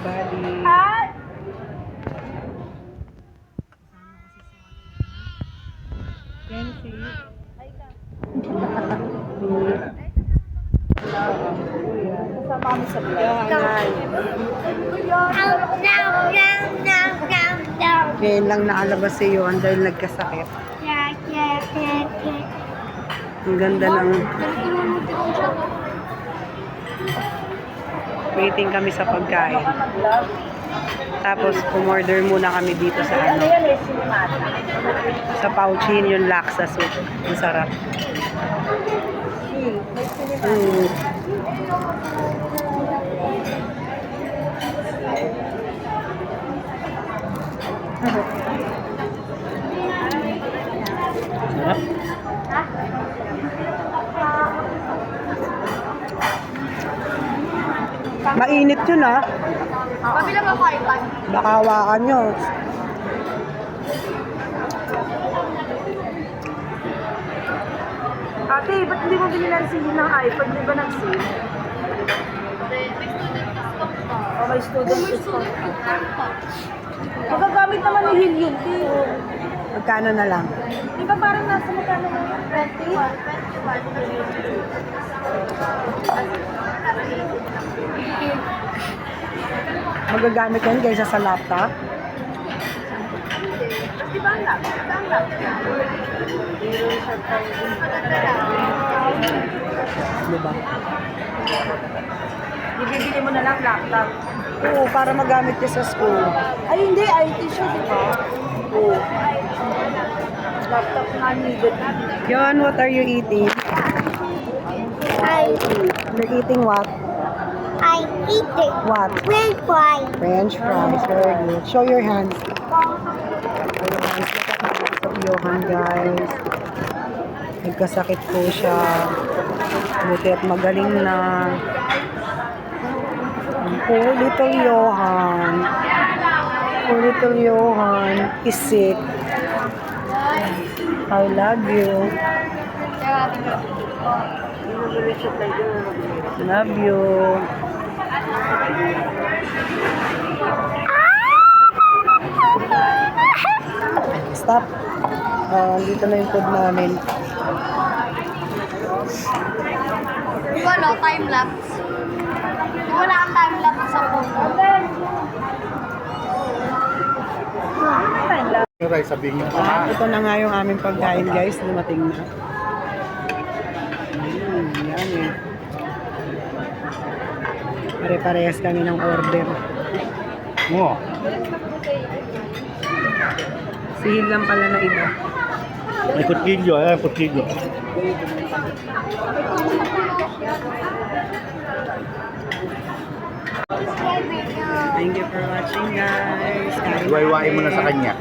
everybody. Kenzie. Kasama kami sa vlog. Ngayon lang naalabas si Yohan dahil nagkasakit. Ang ganda ng... Waiting kami sa pagkain. Tapos umorder muna kami dito sa ano. Sa Pauchin yung laksa soup. Masarap. Sarap. Mainit yun ah. Pabila mo ko iPad. Baka hawakan nyo. Ate, ba't hindi mo binilan sili ng iPad? Di ba nag-sale? May student discount. Magagamit naman ni Hill yun. Magkano na lang? Di ba parang nasa magkano mo? 20? Magagamit yan kaysa sa laptop? Di ba ang laptop? Diba? Ibibili mo na lang laptop. Oo, para magamit niya sa school. Ay, hindi. IT siya, di ba? Oo. Laptop na needed. Yon, what are you eating? You're eating what? I eat it. What? French fries. French fries. Very good. Show your hands. Show your hands. Look at the hands of Johan, guys. Nagkasakit po siya. Buti at magaling na. Poor little Johan. Poor little Johan is sick. I love you. Love you. Stop. Dito na yung food namin. Wala, time-lapse. Wala kang time-lapse sa phone. Sabihin nyo pa. Ito na nga yung aming pagkain, guys. Dumating na. Yan eh. Pare-parehas kami ng order. Oo. Sihil lang pala na iba. May kutsilyo, kutsilyo. Thank you for watching, guys. Kain Iwaiwain mo na natin. sa kanya.